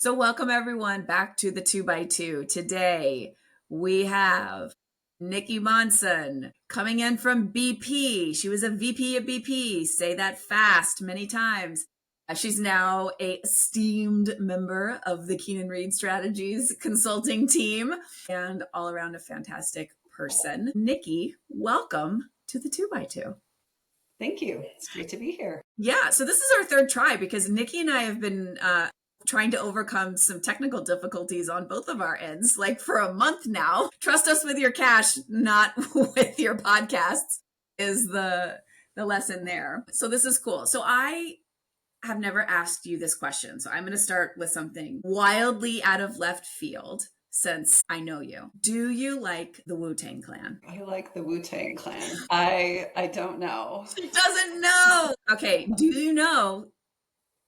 So welcome everyone back to the 2x2. Today we have Nicki Monson coming in from BP. She was a VP at BP. Say that fast many times. She's now a esteemed member of the Keenan Reid Strategies consulting team and all around a fantastic person. Nicki, welcome to the 2x2. Thank you. It's great to be here. Yeah, so this is our third try because Nicki and I have been trying to overcome some technical difficulties on both of our ends, like for a month now. Trust us with your cash, not with your podcasts, is the lesson there. So this is cool. So I have never asked you this question. So I'm going to start with something wildly out of left field. Since I know you, do you like the Wu-Tang Clan? I like the Wu-Tang Clan. I don't know. She doesn't know. Okay, do you know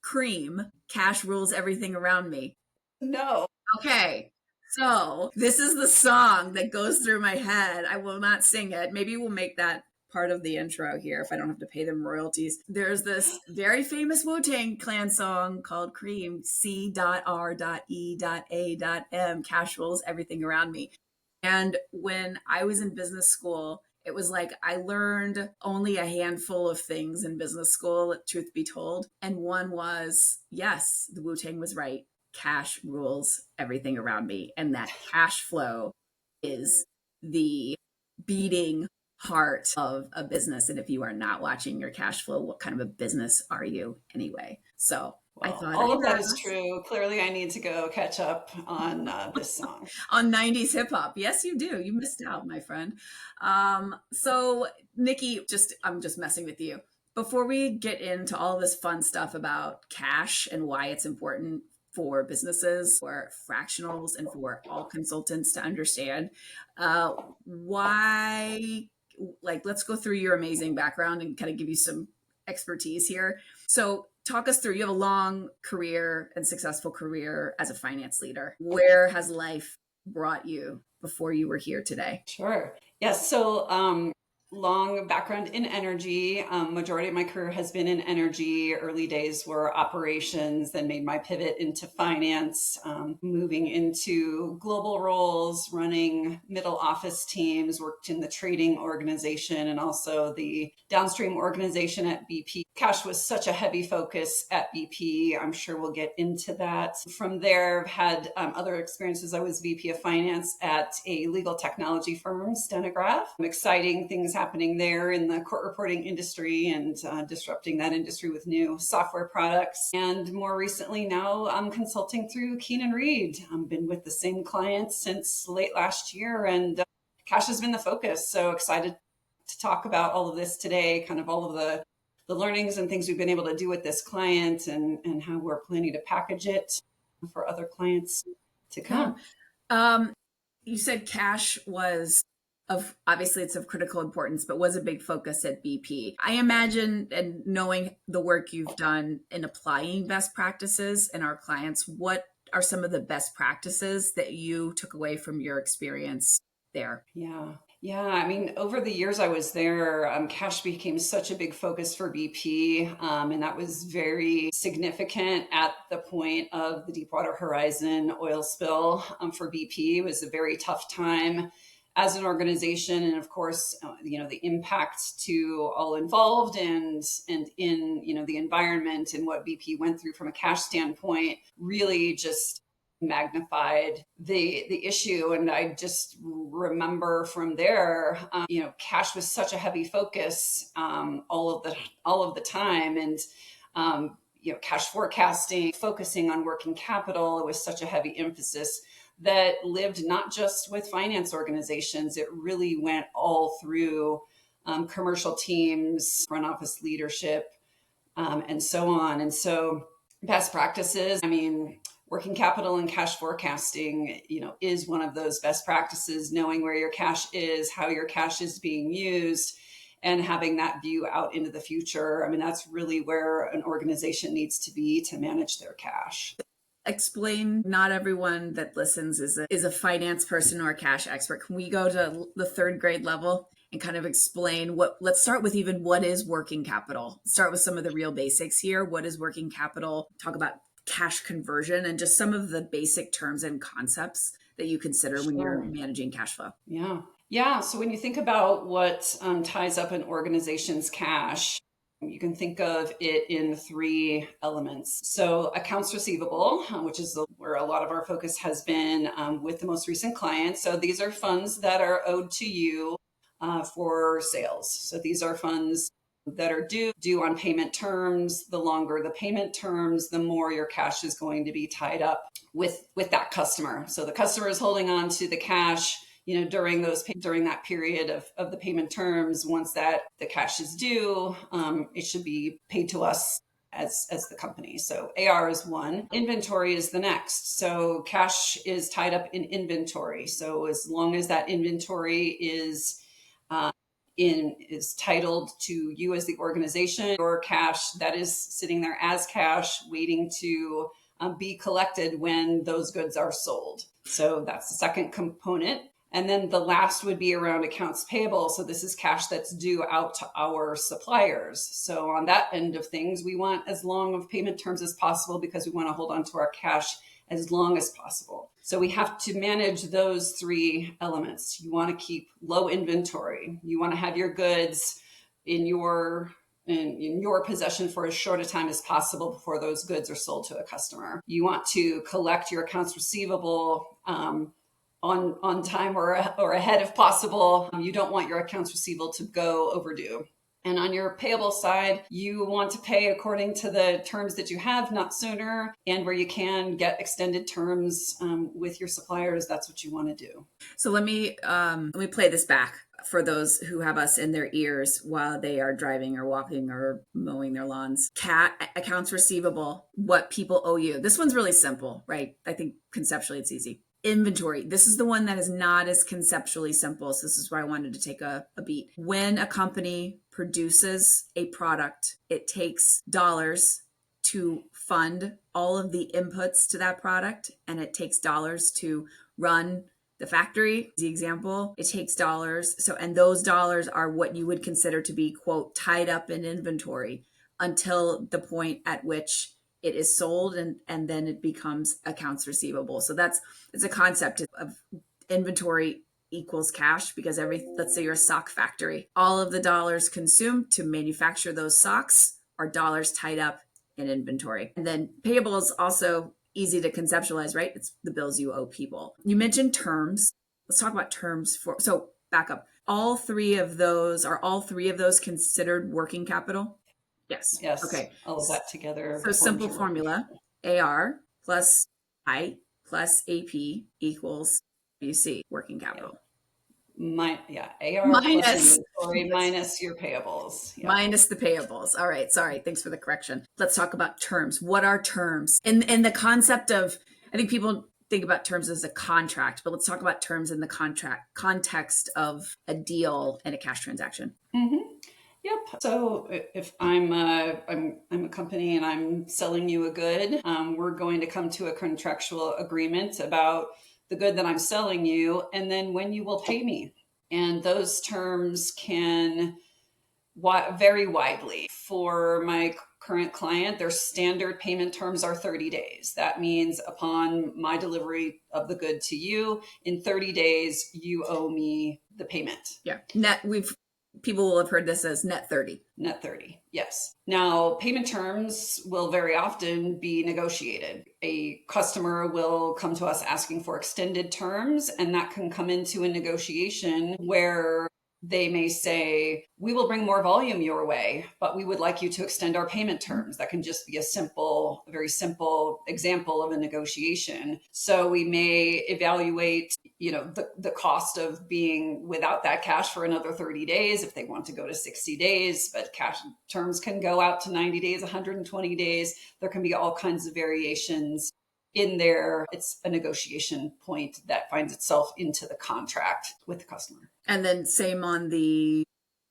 Cream, Cash Rules Everything Around Me? No. Okay, so this is the song that goes through my head. I will not sing it. Maybe we'll make that part of the intro here if I don't have to pay them royalties. There's this very famous Wu-Tang Clan song called Cream, C.R.E.A.M, Cash Rules Everything Around Me. And when I was in business school, it was like I learned only a handful of things in business school, truth be told. And one was, yes, the Wu-Tang was right. Cash rules everything around me. And that cash flow is the beating heart of a business. And if you are not watching your cash flow, what kind of a business are you anyway? So I thought all of that is true. Clearly, I need to go catch up on this song. On 90s hip hop. Yes, you do. You missed out, my friend. So Nicki, I'm just messing with you. Before we get into all this fun stuff about cash and why it's important for businesses, for fractionals, and for all consultants to understand, let's go through your amazing background and kind of give you some expertise here. So talk us through, you have a long career and successful career as a finance leader. Where has life brought you before you were here today? Sure. Yes. So long background in energy. Majority of my career has been in energy. Early days were operations, then made my pivot into finance, moving into global roles, running middle office teams, worked in the trading organization and also the downstream organization at BP. Cash was such a heavy focus at BP. I'm sure we'll get into that. From there, I've had other experiences. I was VP of finance at a legal technology firm, Stenograph. Exciting things happening there in the court reporting industry and disrupting that industry with new software products. And more recently now I'm consulting through Keenan Reid. I've been with the same clients since late last year and cash has been the focus. So excited to talk about all of this today, kind of all of the learnings and things we've been able to do with this client and how we're planning to package it for other clients to come. You said cash was obviously it's of critical importance, but was a big focus at BP. I imagine, and knowing the work you've done in applying best practices in our clients, what are some of the best practices that you took away from your experience there? Yeah. I mean, over the years I was there, cash became such a big focus for BP. And that was very significant at the point of the Deepwater Horizon oil spill for BP. It was a very tough time as an organization. And of course, the impact to all involved and in, the environment and what BP went through from a cash standpoint really just magnified the issue. And I just remember from there, cash was such a heavy focus all of the time. And cash forecasting, focusing on working capital, it was such a heavy emphasis that lived not just with finance organizations. It really went all through commercial teams, front office leadership, and so on. And so best practices, working capital and cash forecasting, is one of those best practices, knowing where your cash is, how your cash is being used, and having that view out into the future. That's really where an organization needs to be to manage their cash. Explain, not everyone that listens is a finance person or a cash expert. Can we go to the third grade level and kind of explain let's start with even what is working capital? Start with some of the real basics here. What is working capital? Talk about cash conversion and just some of the basic terms and concepts that you consider when you're Sure. managing cash flow? Yeah. Yeah. So when you think about what ties up an organization's cash, you can think of it in three elements. So accounts receivable, which is where a lot of our focus has been with the most recent clients. So these are funds that are owed to you for sales. So these are funds that are due on payment terms. The longer the payment terms, the more your cash is going to be tied up with that customer. So the customer is holding on to the cash, during that period of the payment terms. Once that the cash is due, it should be paid to us as the company. So AR is one, inventory is the next. So cash is tied up in inventory. So as long as that inventory is titled to you as the organization, your cash that is sitting there as cash waiting to be collected when those goods are sold. So that's the second component. And then the last would be around accounts payable. So this is cash that's due out to our suppliers. So on that end of things, we want as long of payment terms as possible because we want to hold on to our cash as long as possible. So we have to manage those three elements. You want to keep low inventory. You want to have your goods in your possession for as short a time as possible before those goods are sold to a customer. You want to collect your accounts receivable on time or ahead if possible. You don't want your accounts receivable to go overdue. And on your payable side, you want to pay according to the terms that you have, not sooner. And where you can get extended terms with your suppliers, that's what you want to do. So let me play this back for those who have us in their ears while they are driving or walking or mowing their lawns. Accounts receivable, what people owe you. This one's really simple, right? I think conceptually it's easy. Inventory. This is the one that is not as conceptually simple. So this is where I wanted to take a beat. When a company produces a product, it takes dollars to fund all of the inputs to that product, and it takes dollars to run the factory. The example, it takes dollars. So, and those dollars are what you would consider to be, quote, tied up in inventory until the point at which it is sold, and then it becomes accounts receivable. So it's a concept of inventory equals cash, because let's say you're a sock factory, all of the dollars consumed to manufacture those socks are dollars tied up in inventory. And then payable is also easy to conceptualize, right? It's the bills you owe people. You mentioned terms. Let's talk about terms so back up. Are all three of those considered working capital? Yes. Yes. Okay. All of that together. So simple formula, AR plus I plus AP equals WC, working capital. AR plus inventory minus your payables. Yep. Minus the payables. All right. Sorry. Thanks for the correction. Let's talk about terms. What are terms? In the concept of, I think people think about terms as a contract, but let's talk about terms in the contract context of a deal and a cash transaction. Mm-hmm. Yep. So if I'm a company and I'm selling you a good, we're going to come to a contractual agreement about the good that I'm selling you, and then when you will pay me. And those terms can vary widely. For my current client, their standard payment terms are 30 days. That means upon my delivery of the good to you, in 30 days, you owe me the payment. Yeah. People will have heard this as net 30. Net 30, yes. Now, payment terms will very often be negotiated. A customer will come to us asking for extended terms, and that can come into a negotiation where they may say, we will bring more volume your way, but we would like you to extend our payment terms. That can just be a very simple example of a negotiation. So we may evaluate, the cost of being without that cash for another 30 days if they want to go to 60 days, but cash terms can go out to 90 days, 120 days. There can be all kinds of variations in there. It's a negotiation point that finds itself into the contract with the customer. And then same on the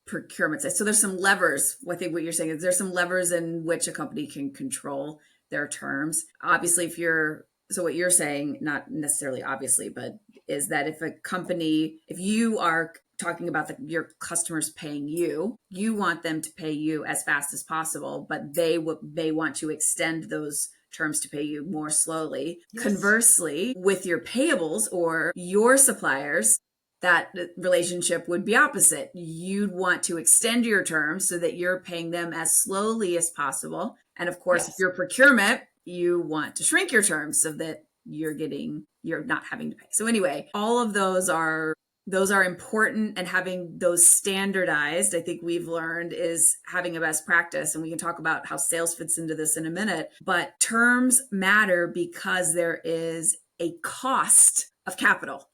procurement side. So there's some levers. I think what you're saying is there's some levers in which a company can control their terms. Obviously, so what you're saying, not necessarily obviously, but is that if you are talking about your customers paying you want them to pay you as fast as possible, but they want to extend those terms to pay you more slowly. Yes. Conversely, with your payables or your suppliers, that relationship would be opposite. You'd want to extend your terms so that you're paying them as slowly as possible. And of course, if Yes. your procurement, you want to shrink your terms so that you're not having to pay. So anyway, all of those are important, and having those standardized, I think we've learned, is having a best practice. And we can talk about how sales fits into this in a minute, but terms matter because there is a cost of capital.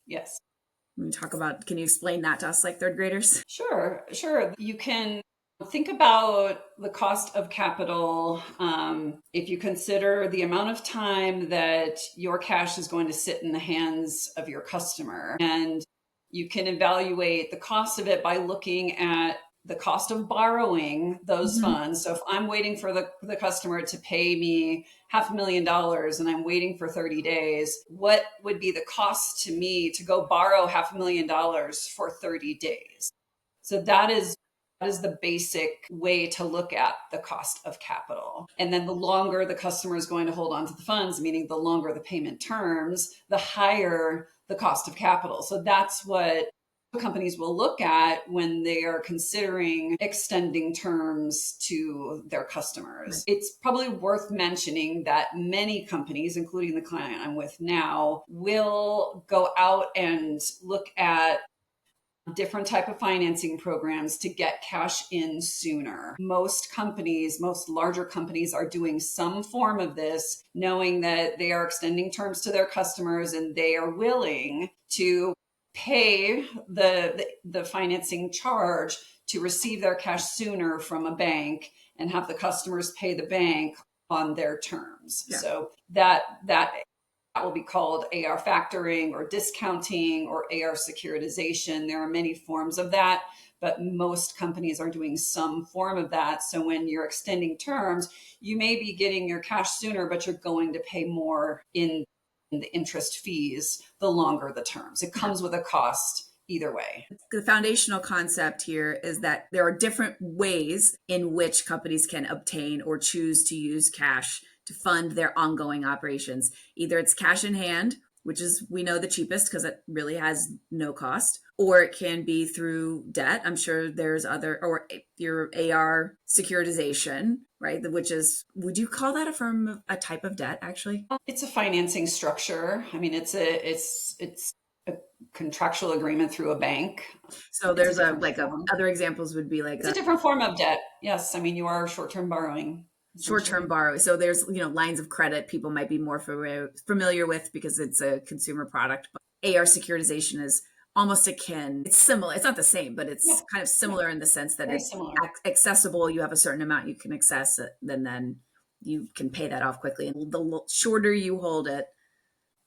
Yes. Can you explain that to us like third graders? Sure. You can think about the cost of capital. If you consider the amount of time that your cash is going to sit in the hands of your customer, and you can evaluate the cost of it by looking at the cost of borrowing those funds. So if I'm waiting for the customer to pay me $500,000 and I'm waiting for 30 days, what would be the cost to me to go borrow $500,000 for 30 days? So that is the basic way to look at the cost of capital. And then the longer the customer is going to hold on to the funds, meaning the longer the payment terms, the higher the cost of capital. So that's what companies will look at when they are considering extending terms to their customers. Right. It's probably worth mentioning that many companies, including the client I'm with now, will go out and look at different type of financing programs to get cash in sooner. Most larger companies are doing some form of this, knowing that they are extending terms to their customers and they are willing to pay the financing charge to receive their cash sooner from a bank and have the customers pay the bank on their terms. Yeah. So that will be called AR factoring or discounting or AR securitization. There are many forms of that, but most companies are doing some form of that. So when you're extending terms, you may be getting your cash sooner, but you're going to pay more in the interest fees the longer the terms. It comes with a cost either way. The foundational concept here is that there are different ways in which companies can obtain or choose to use cash to fund their ongoing operations. Either it's cash in hand, which is, we know, the cheapest because it really has no cost, or it can be through debt. I'm sure there's other, or your AR securitization, right? Which is, would you call that a type of debt actually? It's a financing structure. I mean, it's a contractual agreement through a bank. So there's other examples would be like it's a different form of debt. Yes. I mean, you are short-term borrowing. Short-term borrowing. So there's, lines of credit people might be more familiar with because it's a consumer product. But AR securitization is almost akin. It's similar. It's not the same, but it's kind of similar in the sense that it's accessible. You have a certain amount you can access it, then you can pay that off quickly. And the shorter you hold it,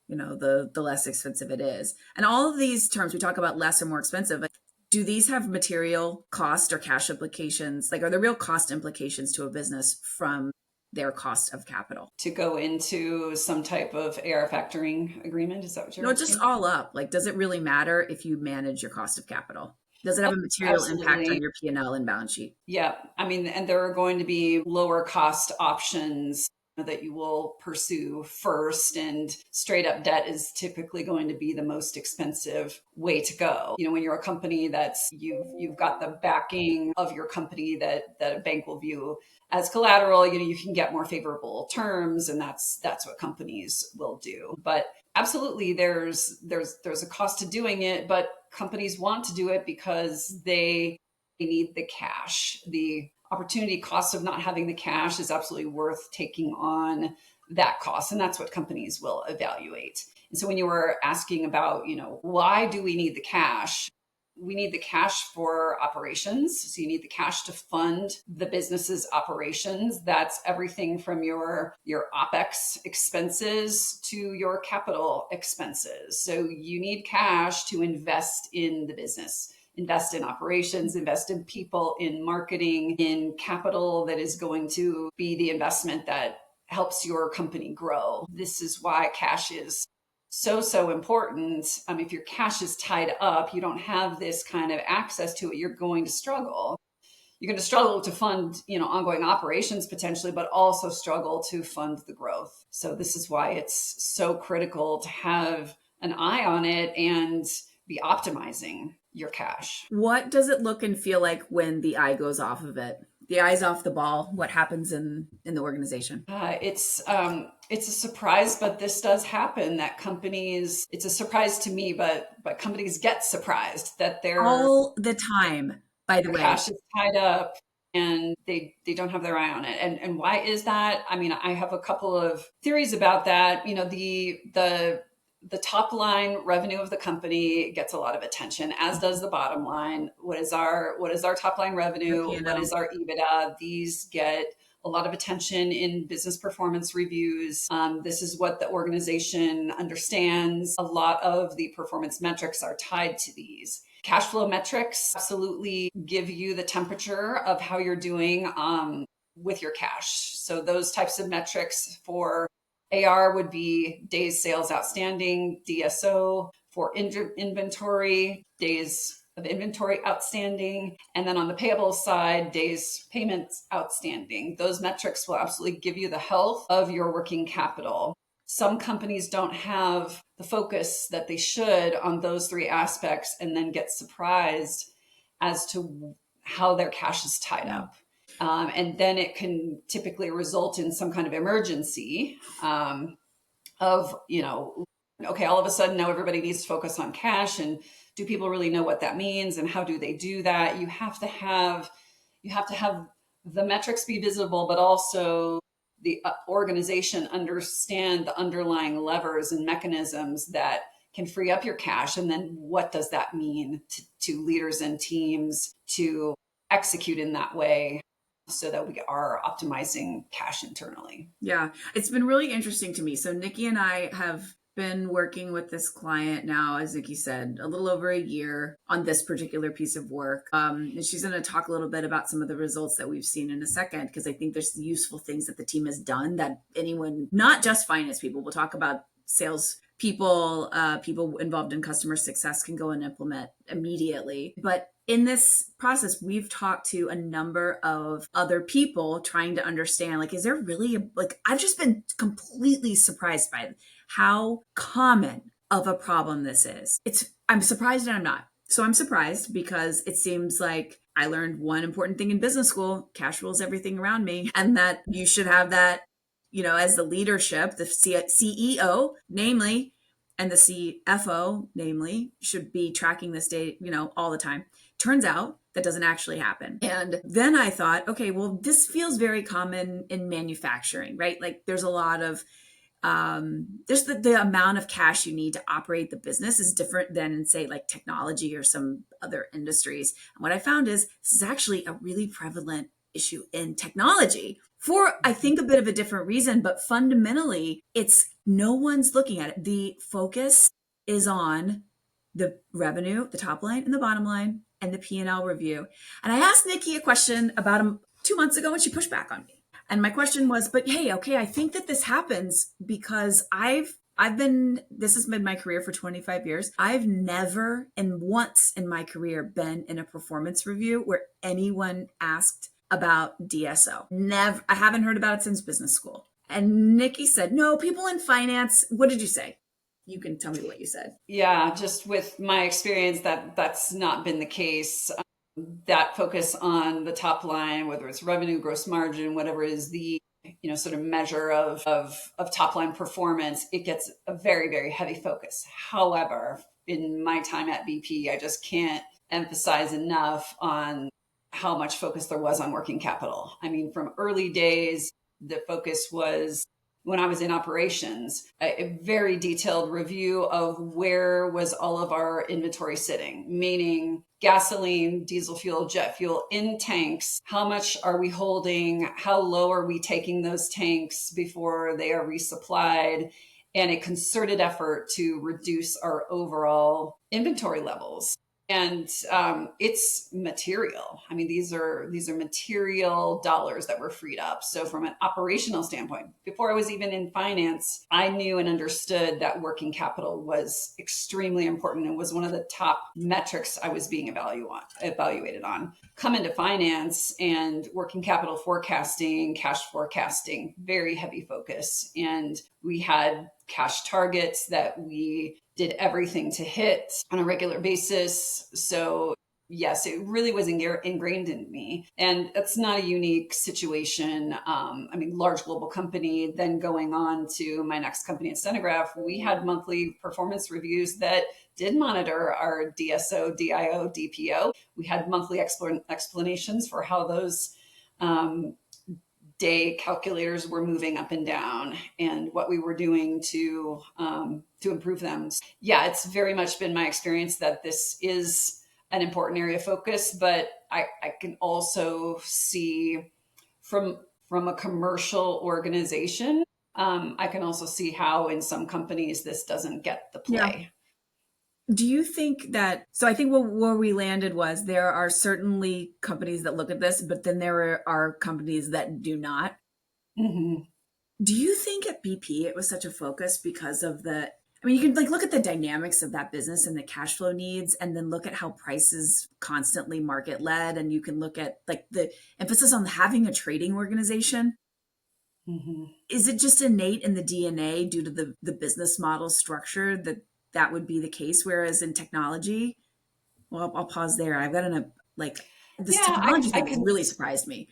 the less expensive it is. And all of these terms, we talk about less or more expensive. Do these have material cost or cash implications? Like, are there real cost implications to a business from their cost of capital? To go into some type of AR factoring agreement? Is that what you're asking? Just all up. Like, does it really matter if you manage your cost of capital? Does it have a material impact on your P&L and balance sheet? Yeah. I mean, and there are going to be lower cost options that you will pursue first, and straight up debt is typically going to be the most expensive way to go. When you're a company that's you've got the backing of your company that a bank will view as collateral, you can get more favorable terms, and that's what companies will do. But absolutely, there's a cost to doing it, but companies want to do it because they need the cash. The opportunity cost of not having the cash is absolutely worth taking on that cost. And that's what companies will evaluate. And so when you were asking about, why do we need the cash? We need the cash for operations. So you need the cash to fund the business's operations. That's everything from your OpEx expenses to your capital expenses. So you need cash to invest in the business. Invest in operations, invest in people, in marketing, in capital that is going to be the investment that helps your company grow. This is why cash is so important. If your cash is tied up, you don't have this kind of access to it, you're going to struggle. you're going to struggle to fund, ongoing operations potentially, but also struggle to fund the growth. So this is why it's so critical to have an eye on it and be optimizing your cash. What does it look and feel like when the eye goes off of it? The eye's off the ball. What happens in the organization? It's a surprise, but this does happen that companies, it's a surprise to me, but companies get surprised that All the time, by the their way. cash is tied up and they don't have their eye on it. And why is that? I mean, I have a couple of theories about that. The top line revenue of the company gets a lot of attention, as does the bottom line. What is our top line revenue? What is our EBITDA? These get a lot of attention in business performance reviews. This is what the organization understands. A lot of the performance metrics are tied to these. Cash flow metrics absolutely give you the temperature of how you're doing with your cash. So those types of metrics for AR would be days sales outstanding, DSO. For inventory, days of inventory outstanding. And then on the payables side, days payments outstanding. Those metrics will absolutely give you the health of your working capital. Some companies don't have the focus that they should on those three aspects and then get surprised as to how their cash is tied up. And then it can typically result in some kind of emergency of, okay, all of a sudden now everybody needs to focus on cash. And do people really know what that means? And how do they do that? You have to have the metrics be visible, but also the organization understand the underlying levers and mechanisms that can free up your cash. And then what does that mean to leaders and teams to execute in that way so that we are optimizing cash internally? Yeah, it's been really interesting to me. So Nicki and I have been working with this client now, as Nicki said, a little over a year on this particular piece of work. And she's going to talk a little bit about some of the results that we've seen in a second, because I think there's useful things that the team has done that anyone, not just finance people, we'll talk about sales people, people involved in customer success can go and implement immediately. But in this process, we've talked to a number of other people trying to understand, like, is there really I've just been completely surprised by how common of a problem this is. I'm surprised and I'm not. So I'm surprised because it seems like I learned one important thing in business school: cash rules everything around me, and that you should have that, as the leadership, the CEO, namely, and the CFO, namely, should be tracking this data, all the time. Turns out that doesn't actually happen. And then I thought, okay, well, this feels very common in manufacturing, right? Like there's a lot of, there's the amount of cash you need to operate the business is different than in, say, like technology or some other industries. And what I found is this is actually a really prevalent issue in technology for, I think, a bit of a different reason, but fundamentally, it's no one's looking at it. The focus is on the revenue, the top line and the bottom line, and the P&L review. And I asked Nicki a question about 2 months ago, and she pushed back on me. And my question was, but hey, okay, I think that this happens because this has been my career for 25 years. I've never and once in my career been in a performance review where anyone asked about DSO. Never. I haven't heard about it since business school. And Nicki said, no, people in finance. What did you say? You can tell me what you said. Yeah, just with my experience, that's not been the case. That focus on the top line, whether it's revenue, gross margin, whatever is the sort of measure of top line performance, it gets a very, very heavy focus. However, in my time at BP, I just can't emphasize enough on how much focus there was on working capital. I mean, from early days, the focus was, when I was in operations, a very detailed review of where was all of our inventory sitting, meaning gasoline, diesel fuel, jet fuel in tanks. How much are we holding? How low are we taking those tanks before they are resupplied? And a concerted effort to reduce our overall inventory levels. And it's material. I mean, these are material dollars that were freed up. So from an operational standpoint, before I was even in finance, I knew and understood that working capital was extremely important and was one of the top metrics I was being evaluated on. Come into finance and working capital forecasting, cash forecasting, very heavy focus. And we had cash targets that we did everything to hit on a regular basis. So yes, it really was ingrained in me. And that's not a unique situation. I mean, large global company, then going on to my next company at Stenograph, we had monthly performance reviews that did monitor our DSO, DIO, DPO. We had monthly explanations for how those day calculators were moving up and down and what we were doing to improve them. Yeah, it's very much been my experience that this is an important area of focus, but I can also see from a commercial organization, I can also see how in some companies this doesn't get the Yeah. play. Do you think that, so I think where we landed was there are certainly companies that look at this, but then there are companies that do not. Mm-hmm. Do you think at BP it was such a focus because of I mean, you can like look at the dynamics of that business and the cash flow needs, and then look at how prices constantly market led. And you can look at like the emphasis on having a trading organization. Mm-hmm. Is it just innate in the DNA due to the business model structure that would be the case? Whereas in technology, well, I'll pause there. I've got like this Yeah, technology I thing has can. really surprised me.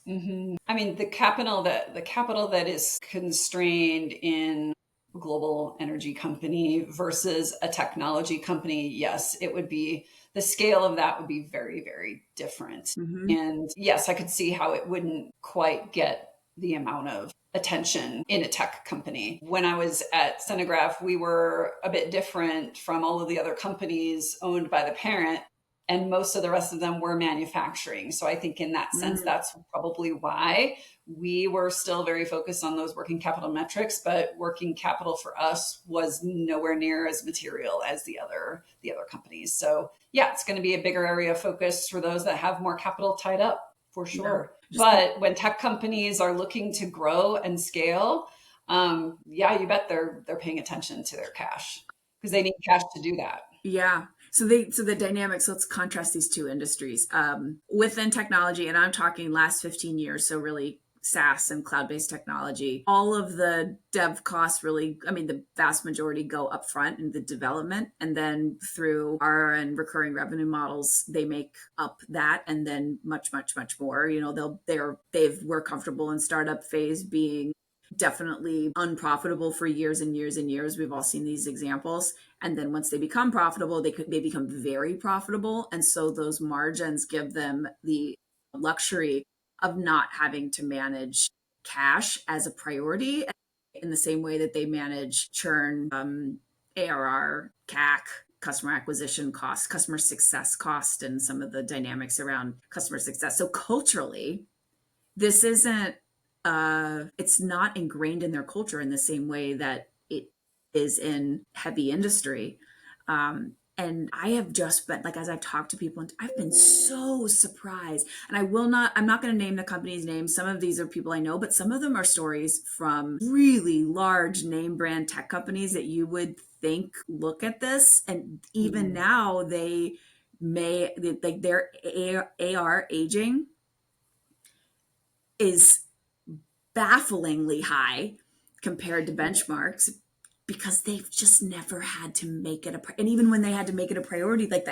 Mhm. I mean, the capital that is constrained in a global energy company versus a technology company, yes, it would be the scale of that would be very, very different. Hmm. And yes, I could see how it wouldn't quite get the amount of attention in a tech company. When I was at Stenograph, we were a bit different from all of the other companies owned by the parent, and most of the rest of them were manufacturing. So I think in that sense, Mm, that's probably why we were still very focused on those working capital metrics, but working capital for us was nowhere near as material as the other companies. So yeah, it's going to be a bigger area of focus for those that have more capital tied up for yeah. sure. Just But when tech companies are looking to grow and scale, yeah, you bet they're paying attention to their cash because they need cash to do that. Yeah. So the dynamics, let's contrast these two industries. Within technology, and I'm talking last 15 years, so really SaaS and cloud-based technology, all of the dev costs really, I mean, the vast majority go up front in the development, and then through our and recurring revenue models, they make up that and then much, much, much more. You know, we're comfortable in startup phase being definitely unprofitable for years and years and years. We've all seen these examples. And then once they become profitable, they become very profitable. And so those margins give them the luxury of not having to manage cash as a priority in the same way that they manage churn, ARR, CAC, customer acquisition cost, customer success cost, and some of the dynamics around customer success. So culturally, this isn't it's not ingrained in their culture in the same way that it is in heavy industry. And I have just been like, as I've talked to people, I've been so surprised. And I'm not going to name the company's name. Some of these are people I know, but some of them are stories from really large name brand tech companies that you would think look at this. And even Mhm. now like their AR aging is bafflingly high compared to benchmarks because they've just never had to make it and even when they had to make it a priority, like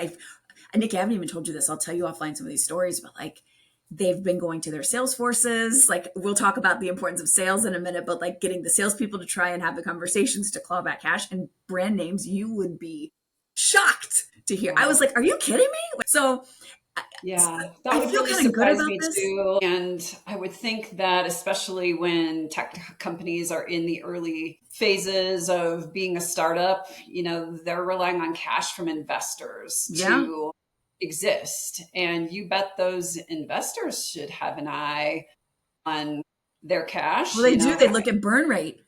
Nick, I haven't even told you this. I'll tell you offline some of these stories, but like they've been going to their sales forces. Like we'll talk about the importance of sales in a minute, but like getting the salespeople to try and have the conversations to claw back cash and brand names, you would be shocked to hear. I was Wow. like, are you kidding me? So Yeah, that I would feel really kind of good surprise about me this. too. And I would think that, especially when tech companies are in the early phases of being a startup, they're relying on cash from investors Yeah. to exist. And you bet those investors should have an eye on their Well, cash, they do. They look at burn rate.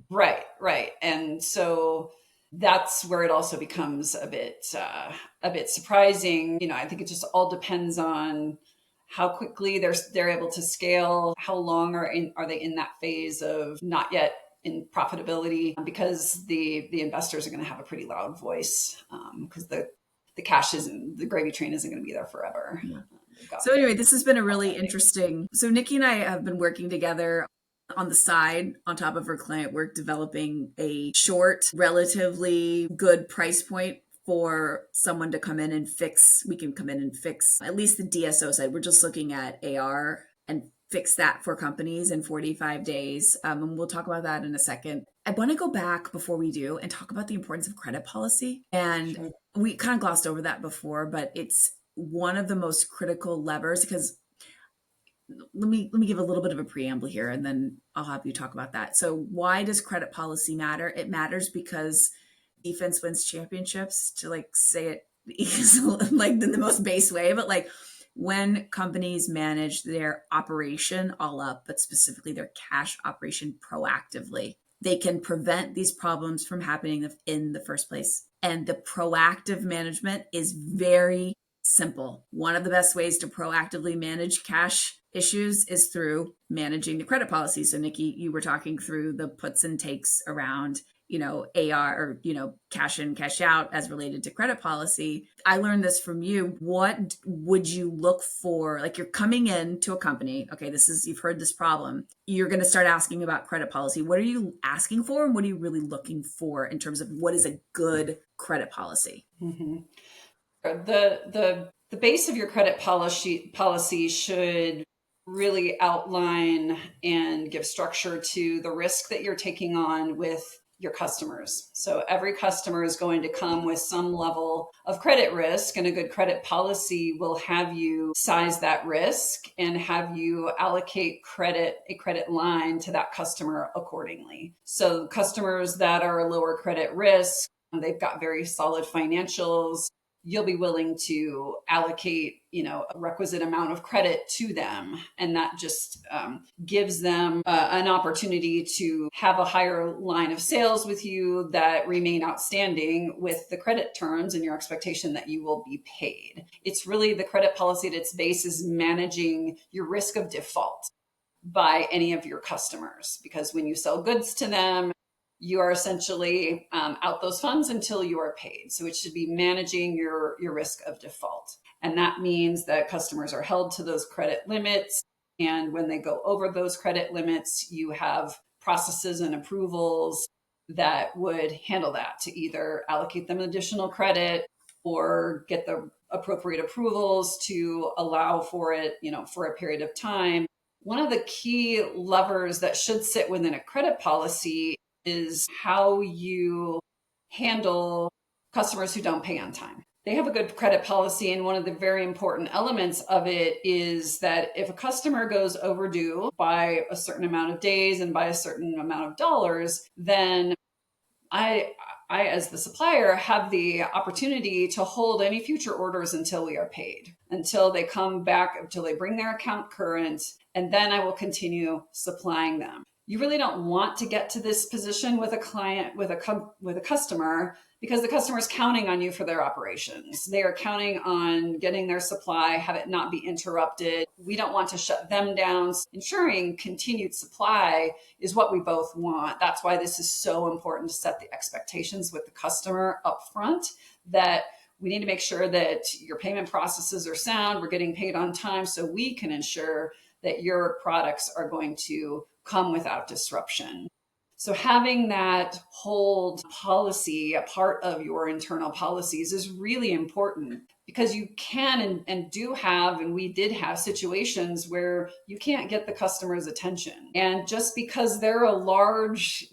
Right, right. And so, that's where it also becomes a bit surprising. I think it just all depends on how quickly they're able to scale, how long are they in that phase of not yet in profitability, because the investors are going to have a pretty loud voice, because the cash isn't, the gravy train isn't going to be there forever. Yeah. So anyway, this has been a really funding. interesting. So Nikki and I have been working together on the side, on top of her client work, developing a short, relatively good price point for someone to come in and fix. We can come in and fix at least the DSO side. We're just looking at AR and fix that for companies in 45 days. And we'll talk about that in a second. I want to go back before we do and talk about the importance of credit policy. And Sure. we kind of glossed over that before, but it's one of the most critical levers, because let me give a little bit of a preamble here and then I'll have you talk about that. So why does credit policy matter? It matters because defense wins championships, to like say it like in the most base way, but like when companies manage their operation all up, but specifically their cash operation proactively, they can prevent these problems from happening in the first place. And the proactive management is very simple. One of the best ways to proactively manage cash issues is through managing the credit policy. So Nikki, you were talking through the puts and takes around, AR, or, cash in, cash out as related to credit policy. I learned this from you. What would you look for? Like, you're coming into a company. Okay, you've heard this problem. You're going to start asking about credit policy. What are you asking for? And what are you really looking for in terms of what is a good credit policy? Mm-hmm. The base of your credit policy should really outline and give structure to the risk that you're taking on with your customers. So every customer is going to come with some level of credit risk, and a good credit policy will have you size that risk and have you allocate a credit line to that customer accordingly. So customers that are lower credit risk, they've got very solid financials, you'll be willing to allocate, a requisite amount of credit to them. And that just gives them an opportunity to have a higher line of sales with you that remain outstanding with the credit terms and your expectation that you will be paid. It's really the credit policy at its base is managing your risk of default by any of your customers, because when you sell goods to them, you are essentially out those funds until you are paid. So it should be managing your risk of default. And that means that customers are held to those credit limits. And when they go over those credit limits, you have processes and approvals that would handle that, to either allocate them additional credit or get the appropriate approvals to allow for it, for a period of time. One of the key levers that should sit within a credit policy is how you handle customers who don't pay on time. They have a good credit policy, and one of the very important elements of it is that if a customer goes overdue by a certain amount of days and by a certain amount of dollars, then I as the supplier have the opportunity to hold any future orders until we are paid, until they come back, until they bring their account current, and then I will continue supplying them. You really don't want to get to this position with a client, with a customer, because the customer is counting on you for their operations. They are counting on getting their supply, have it not be interrupted. We don't want to shut them down. Ensuring continued supply is what we both want. That's why this is so important to set the expectations with the customer up front, that we need to make sure that your payment processes are sound, we're getting paid on time, so we can ensure that your products are going to come without disruption. So having that hold policy, a part of your internal policies, is really important, because you can and do have, and we did have situations where you can't get the customer's attention. And just because they're a large,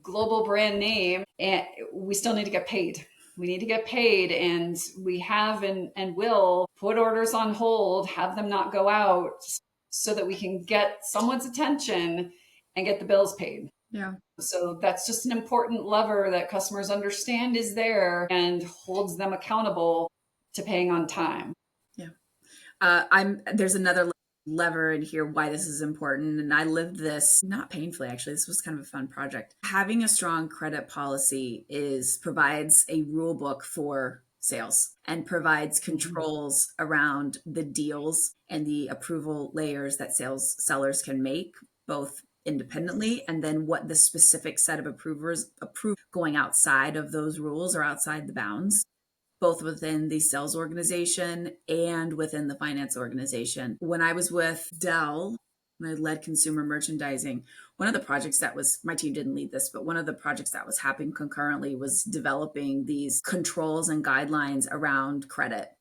global brand name, and we still need to get paid. We need to get paid, and we have and will put orders on hold, have them not go out, so that we can get someone's attention and get the bills paid. Yeah. So that's just an important lever that customers understand is there and holds them accountable to paying on time. Yeah. There's another lever and hear why this is important. And I lived this not painfully, actually. This was kind of a fun project. Having a strong credit policy provides a rule book for sales and provides controls around the deals and the approval layers that sellers can make, both independently, and then what the specific set of approvers approve going outside of those rules or outside the bounds, both within the sales organization and within the finance organization. When I was with Dell, when I led consumer merchandising, one of the projects that was, my team didn't lead this, but one of the projects that was happening concurrently was developing these controls and guidelines around credit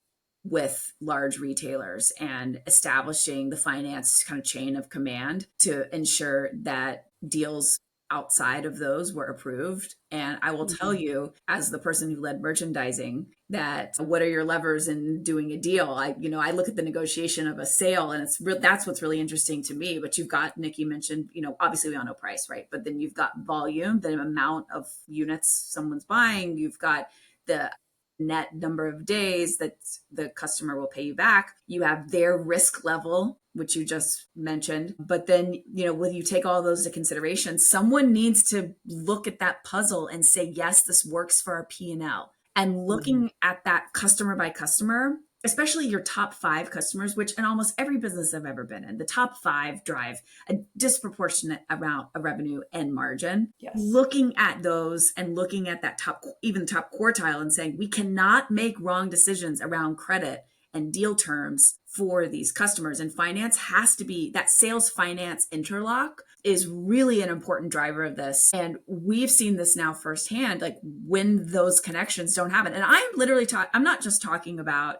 with large retailers and establishing the finance kind of chain of command to ensure that deals outside of those were approved. And I will tell you, as the person who led merchandising, that what are your levers in doing a deal? I look at the negotiation of a sale, and that's what's really interesting to me. But you've got, Nicki mentioned, obviously we all know price, right? But then you've got volume, the amount of units someone's buying. You've got the net number of days that the customer will pay you back. You have their risk level, which you just mentioned. But then, when you take all those into consideration, someone needs to look at that puzzle and say, yes, this works for our P&L. And looking at that customer by customer, especially your top 5 customers, which in almost every business I've ever been in, the top 5 drive a disproportionate amount of revenue and margin. Yes. Looking at those and looking at that even top quartile and saying, we cannot make wrong decisions around credit and deal terms for these customers. And finance has to be, that sales finance interlock is really an important driver of this. And we've seen this now firsthand, like when those connections don't happen. And I'm not just talking about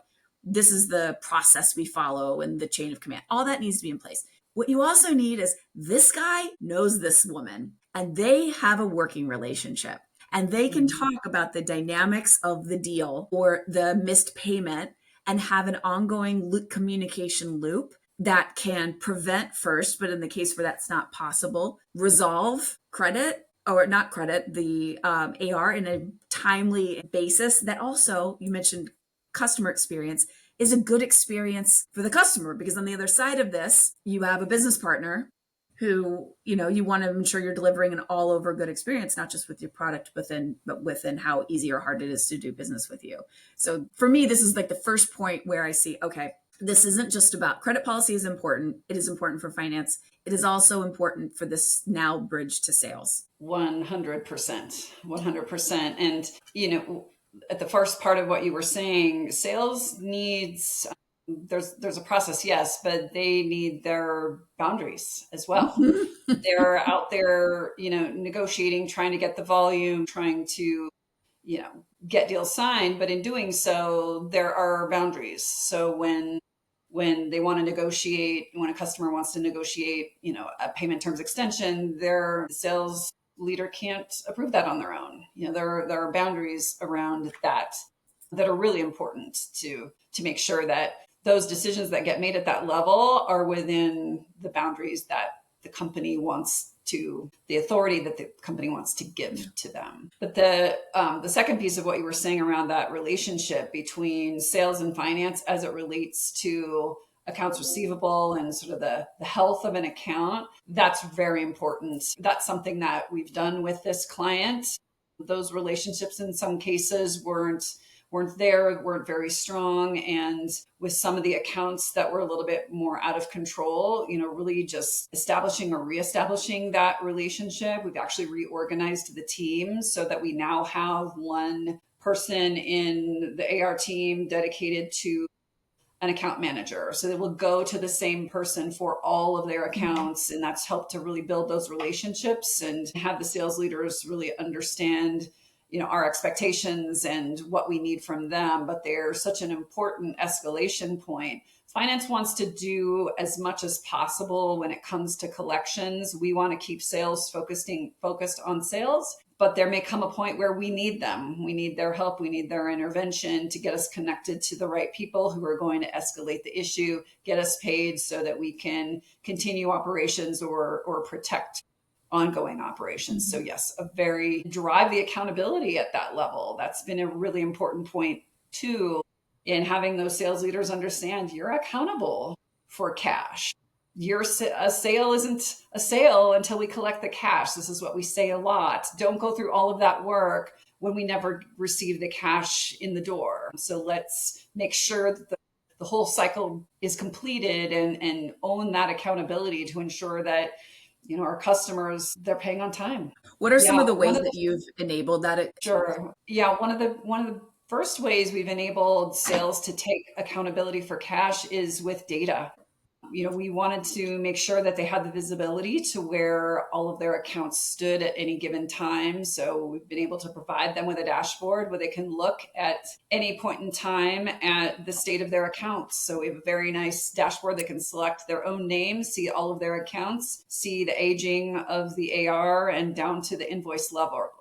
this is the process we follow and the chain of command. All that needs to be in place. What you also need is this guy knows this woman and they have a working relationship and they can talk about the dynamics of the deal or the missed payment and have an ongoing communication loop that can prevent first, but in the case where that's not possible, resolve credit or not credit, the AR in a timely basis that also, you mentioned customer experience, is a good experience for the customer, because on the other side of this, you have a business partner who, you want to ensure you're delivering an all over good experience, not just with your product, but within how easy or hard it is to do business with you. So for me, this is like the first point where I see, okay, this isn't just about credit policy is important. It is important for finance. It is also important for this now bridge to sales. 100%, 100%. And, at the first part of what you were saying, sales needs, there's a process, yes, but they need their boundaries as well. They're out there, negotiating, trying to get the volume, trying to, get deals signed. But in doing so, there are boundaries. So when they want to negotiate, when a customer wants to negotiate, a payment terms extension, their sales leader can't approve that on their own. There are boundaries around that are really important to make sure that those decisions that get made at that level are within the boundaries that the company wants to, the authority that the company wants to give to them. But the second piece of what you were saying around that relationship between sales and finance as it relates to accounts receivable and sort of the health of an account, that's very important. That's something that we've done with this client. Those relationships in some cases weren't very strong. And with some of the accounts that were a little bit more out of control, really just establishing or reestablishing that relationship. We've actually reorganized the team so that we now have one person in the AR team dedicated to an account manager. So they will go to the same person for all of their accounts. And that's helped to really build those relationships and have the sales leaders really understand, our expectations and what we need from them. But they're such an important escalation point. Finance wants to do as much as possible when it comes to collections. We want to keep sales focused on sales. But there may come a point where we need them. We need their help. We need their intervention to get us connected to the right people who are going to escalate the issue, get us paid so that we can continue operations or protect ongoing operations. So yes, drive the accountability at that level. That's been a really important point too, in having those sales leaders understand you're accountable for cash. a sale isn't a sale until we collect the cash. This is what we say a lot. Don't go through all of that work when we never receive the cash in the door. So let's make sure that the whole cycle is completed, and own that accountability to ensure that, our customers, they're paying on time. What are some Yeah, of the one ways of that the you've enabled that? sure. Yeah, one of the first ways we've enabled sales to take accountability for cash is with data. We wanted to make sure that they had the visibility to where all of their accounts stood at any given time. So we've been able to provide them with a dashboard where they can look at any point in time at the state of their accounts. So we have a very nice dashboard that can select their own name, see all of their accounts, see the aging of the AR, and down to the invoice level.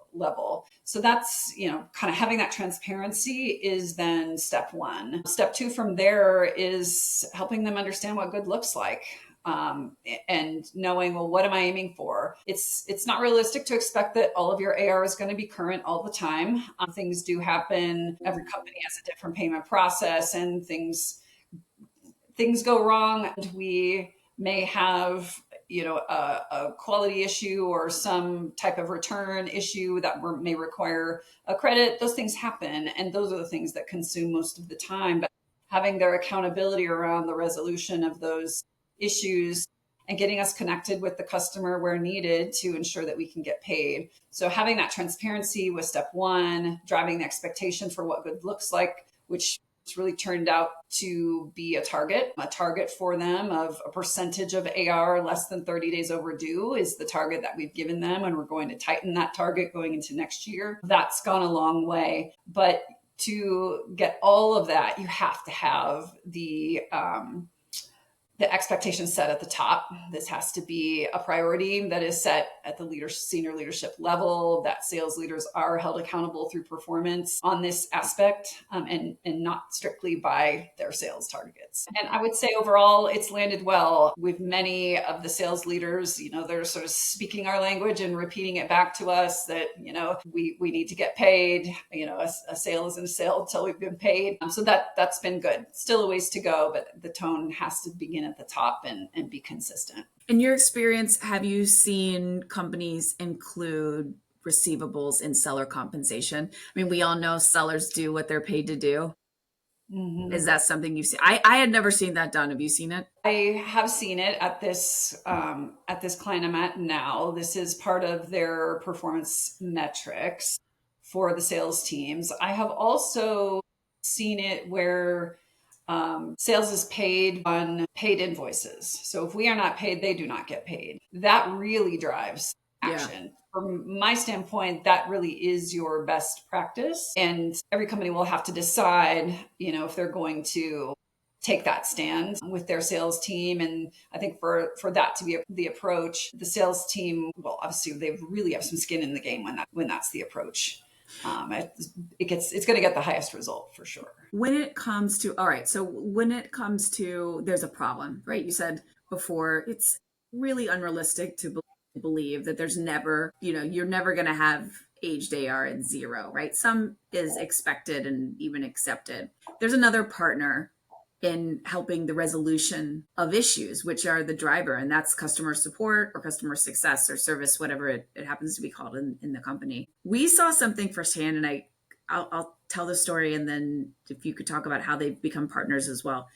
So that's, kind of having that transparency is then step one. Step two from there is helping them understand what good looks like. And knowing, well, what am I aiming for? It's not realistic to expect that all of your AR is going to be current all the time. Things do happen. Every company has a different payment process, and things go wrong. And we may have a quality issue or some type of return issue that may require a credit. Those things happen, and those are the things that consume most of the time. But having their accountability around the resolution of those issues and getting us connected with the customer where needed to ensure that we can get paid. So having that transparency was step one, driving the expectation for what good looks like, which really turned out to be a target for them of a percentage of AR less than 30 days overdue is the target that we've given them. And we're going to tighten that target going into next year. That's gone a long way. But to get all of that, you have to have the expectation set at the top. This has to be a priority that is set at the senior leadership level, that sales leaders are held accountable through performance on this aspect, and not strictly by their sales targets. And I would say overall, it's landed well with many of the sales leaders. They're sort of speaking our language and repeating it back to us that, we need to get paid. A sale isn't a sale until we've been paid. So that's been good. Still a ways to go, but the tone has to begin at the top and be consistent. In your experience, have you seen companies include receivables in seller compensation? I mean, we all know sellers do what they're paid to do. Mm-hmm. Is that something you've seen? I had never seen that done. Have you seen it? I have seen it at this client I'm at now. This is part of their performance metrics for the sales teams. I have also seen it where sales is paid on paid invoices. So if we are not paid, they do not get paid. That really drives action. Yeah. From my standpoint, that really is your best practice. And every company will have to decide, if they're going to take that stand with their sales team. And I think for that to be the approach, the sales team, well, obviously they really have some skin in the game when that's the approach. It's going to get the highest result for sure. When it comes to, all right, so when it comes to, there's a problem, right? You said before, it's really unrealistic to believe that there's never, you're never going to have aged AR at zero, right? Some is expected and even accepted. There's another partner in helping the resolution of issues, which are the driver, and that's customer support or customer success or service, whatever it happens to be called in the company. We saw something firsthand, and I'll tell the story, and then if you could talk about how they've become partners as well.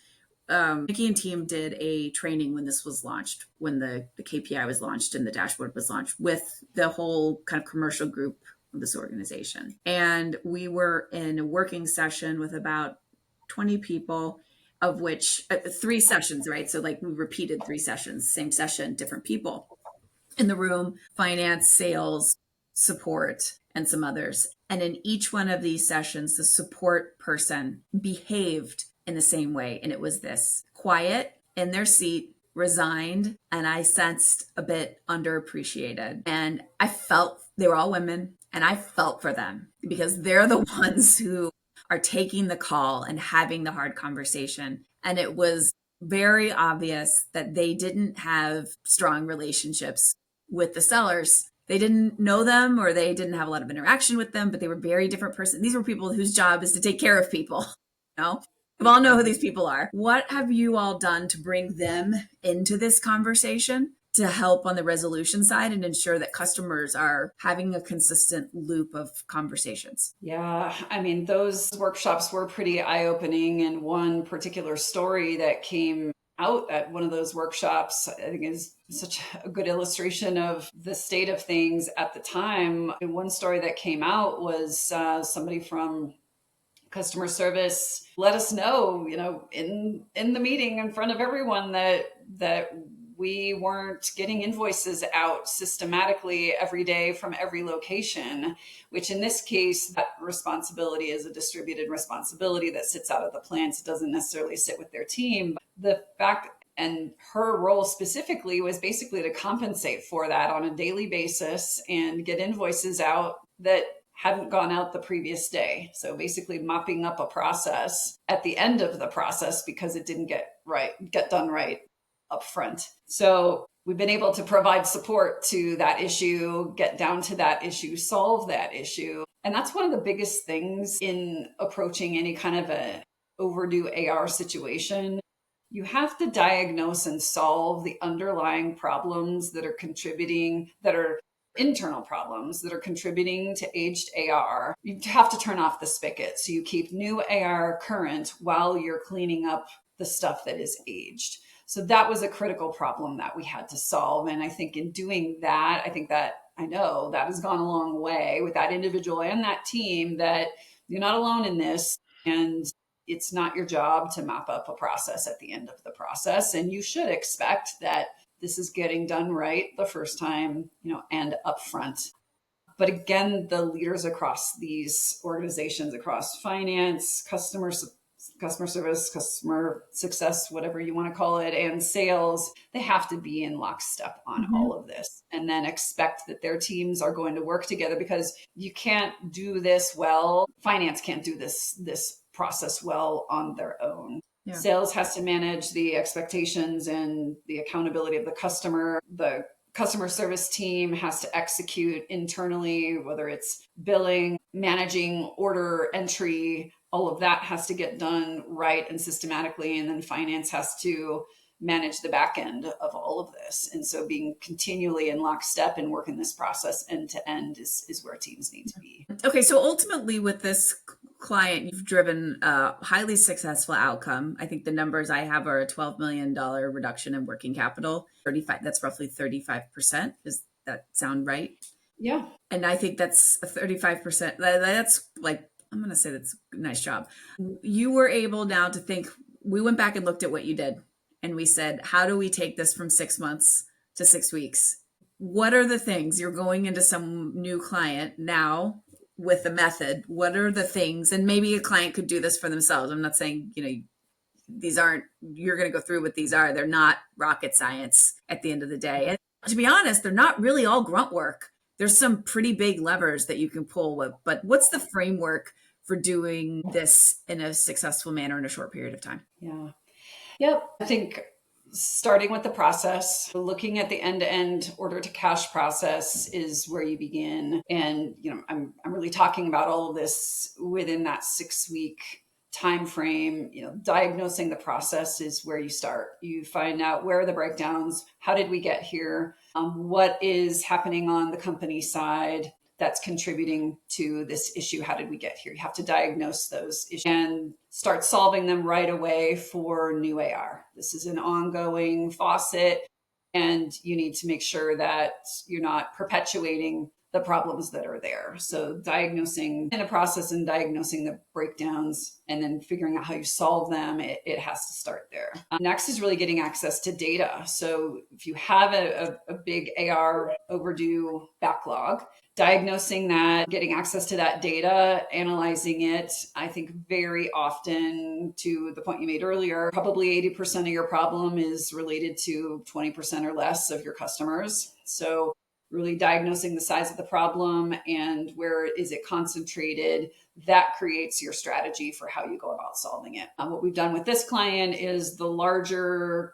Nicki and team did a training when this was launched, when the KPI was launched and the dashboard was launched, with the whole kind of commercial group of this organization. And we were in a working session with about 20 people, of which 3 sessions, right? So like we repeated 3 sessions, same session, different people in the room, finance, sales, support, and some others. And in each one of these sessions, the support person behaved in the same way. And it was this: quiet, in their seat, resigned, and I sensed a bit underappreciated. And I felt, they were all women, and I felt for them because they're the ones who are taking the call and having the hard conversation. And it was very obvious that they didn't have strong relationships with the sellers. They didn't know them, or they didn't have a lot of interaction with them, but they were very different persons. These were people whose job is to take care of people, We all know who these people are. What have you all done to bring them into this conversation to help on the resolution side and ensure that customers are having a consistent loop of conversations? Yeah, I mean, those workshops were pretty eye-opening. And one particular story that came out at one of those workshops, I think is such a good illustration of the state of things at the time. And one story that came out was somebody from customer service let us know, in the meeting in front of everyone that we weren't getting invoices out systematically every day from every location, which in this case, that responsibility is a distributed responsibility that sits out of the plants. It doesn't necessarily sit with their team. The fact, and her role specifically was basically to compensate for that on a daily basis and get invoices out that hadn't gone out the previous day. So basically mopping up a process at the end of the process because it didn't get done right up front. So we've been able to provide support to that issue, get down to that issue, solve that issue. And that's one of the biggest things in approaching any kind of a overdue AR situation. You have to diagnose and solve the underlying problems that are contributing, that are internal problems that are contributing to aged AR. You have to turn off the spigot so you keep new AR current while you're cleaning up the stuff that is aged. So that was a critical problem that we had to solve. And I think in doing that, I know that has gone a long way with that individual and that team, that you're not alone in this. And it's not your job to map up a process at the end of the process. And you should expect that this is getting done right the first time, and upfront. But again, the leaders across these organizations, across finance, customer service, customer success, whatever you want to call it, and sales, they have to be in lockstep on all of this, and then expect that their teams are going to work together, because you can't do this well. Finance can't do this process well on their own. Yeah. Sales has to manage the expectations and the accountability of the customer. The customer service team has to execute internally, whether it's billing, managing order entry, all of that has to get done right and systematically. And then finance has to manage the back end of all of this. And so being continually in lockstep and working this process end to end is where teams need to be. Okay, so ultimately with this client, you've driven a highly successful outcome. I think the numbers I have are a $12 million reduction in working capital. 35, that's roughly 35%. Does that sound right? Yeah. And I think that's a 35%. That's like, I'm going to say that's a nice job. You were able now to think, we went back and looked at what you did. And we said, how do we take this from 6 months to 6 weeks? What are the things you're going into some new client now with a method? What are the things? And maybe a client could do this for themselves. I'm not saying, these aren't, you're going to go through what these are. They're not rocket science at the end of the day. And to be honest, they're not really all grunt work. There's some pretty big levers that you can pull with, but what's the framework for doing this in a successful manner in a short period of time? Yeah. Yep. I think starting with the process, looking at the end-to-end order to cash process is where you begin. And, I'm really talking about all of this within that 6-week time frame. Diagnosing the process is where you start. You find out, where are the breakdowns? How did we get here? What is happening on the company side that's contributing to this issue? How did we get here? You have to diagnose those issues and start solving them right away for new AR. This is an ongoing faucet, and you need to make sure that you're not perpetuating the problems that are there. So diagnosing in a process and diagnosing the breakdowns and then figuring out how you solve them, it has to start there. Next is really getting access to data. So if you have a big AR overdue backlog, diagnosing that, getting access to that data, analyzing it. I think very often, to the point you made earlier, probably 80% of your problem is related to 20% or less of your customers. So really diagnosing the size of the problem and where is it concentrated, that creates your strategy for how you go about solving it. What we've done with this client is the larger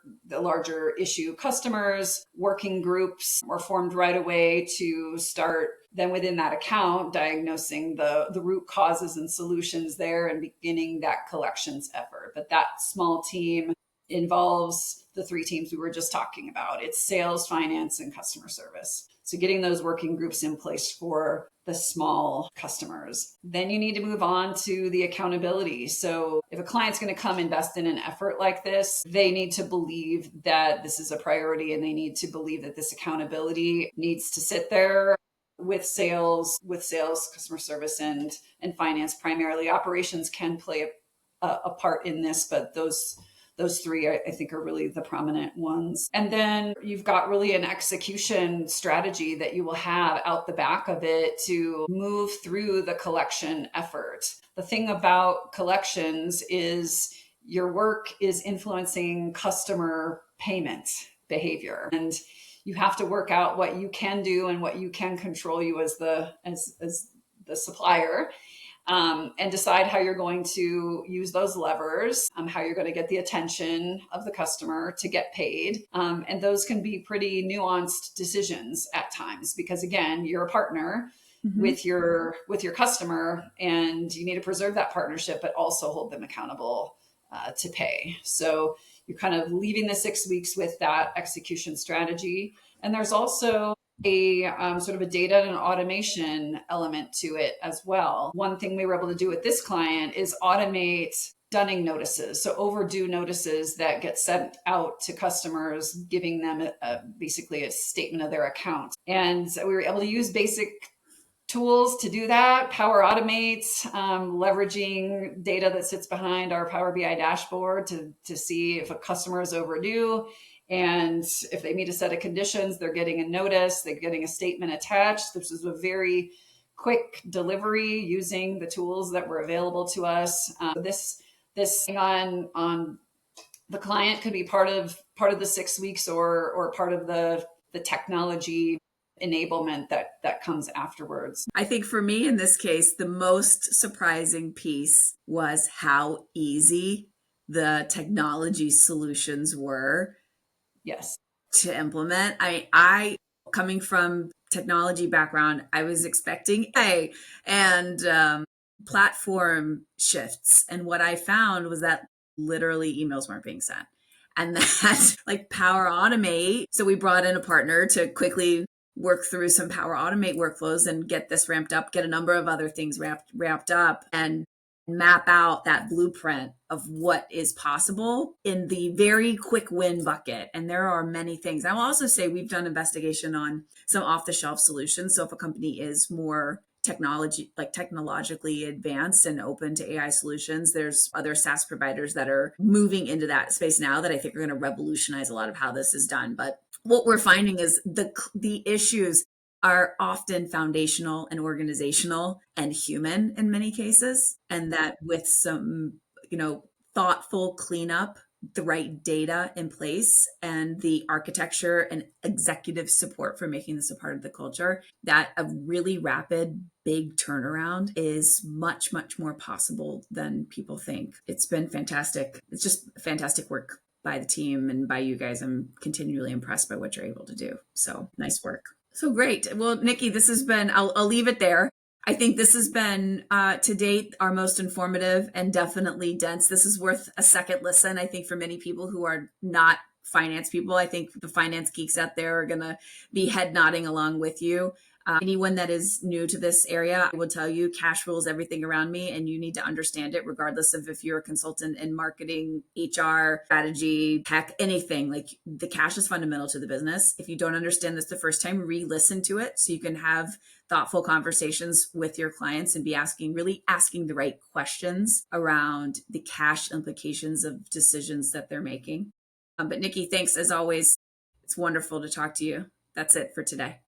issue customers, working groups were formed right away to start then within that account, diagnosing the root causes and solutions there and beginning that collections effort. But that small team involves the three teams we were just talking about. It's sales, finance, and customer service. So getting those working groups in place for the small customers. Then you need to move on to the accountability. So if a client's going to come invest in an effort like this, they need to believe that this is a priority, and they need to believe that this accountability needs to sit there with sales, customer service, and finance primarily. Operations can play a part in this, but those three I think are really the prominent ones. And then you've got really an execution strategy that you will have out the back of it to move through the collection effort. The thing about collections is your work is influencing customer payment behavior, and you have to work out what you can do and what you can control, you as the supplier, and decide how you're going to use those levers, how you're going to get the attention of the customer to get paid. And those can be pretty nuanced decisions at times, because again, you're a partner with your customer, and you need to preserve that partnership, but also hold them accountable to pay. So you're kind of leaving the 6 weeks with that execution strategy. And there's also a sort of a data and automation element to it as well. One thing we were able to do with this client is automate dunning notices. So overdue notices that get sent out to customers, giving them basically a statement of their account. And so we were able to use basic tools to do that. Power Automate, leveraging data that sits behind our Power BI dashboard to see if a customer is overdue. And if they meet a set of conditions, they're getting a notice, they're getting a statement attached. This is a very quick delivery using the tools that were available to us. This on the client could be part of the 6 weeks or part of the technology enablement that comes afterwards. I think for me in this case, the most surprising piece was how easy the technology solutions were. Yes. To implement. I coming from technology background, I was expecting platform shifts. And what I found was that literally emails weren't being sent. And that like Power Automate. So we brought in a partner to quickly work through some Power Automate workflows and get this ramped up, get a number of other things wrapped up, and map out that blueprint of what is possible in the very quick win bucket. And there are many things. I will also say we've done investigation on some off-the-shelf solutions. So if a company is more technologically advanced and open to AI solutions, there's other SaaS providers that are moving into that space now that I think are going to revolutionize a lot of how this is done. But what we're finding is the issues are often foundational and organizational and human in many cases. And that with some, thoughtful cleanup, the right data in place, and the architecture and executive support for making this a part of the culture, that a really rapid, big turnaround is much, much more possible than people think. It's been fantastic. It's just fantastic work by the team and by you guys. I'm continually impressed by what you're able to do. So nice work. So great. Well, Nicki, this has been, I'll leave it there. I think this has been, to date, our most informative and definitely dense. This is worth a second listen, I think, for many people who are not finance people. I think the finance geeks out there are going to be head nodding along with you. Anyone that is new to this area, I will tell you, cash rules everything around me, and you need to understand it regardless of if you're a consultant in marketing, HR, strategy, tech, anything. Like, the cash is fundamental to the business. If you don't understand this the first time, re-listen to it so you can have thoughtful conversations with your clients and be really asking the right questions around the cash implications of decisions that they're making. But Nicki, thanks as always. It's wonderful to talk to you. That's it for today.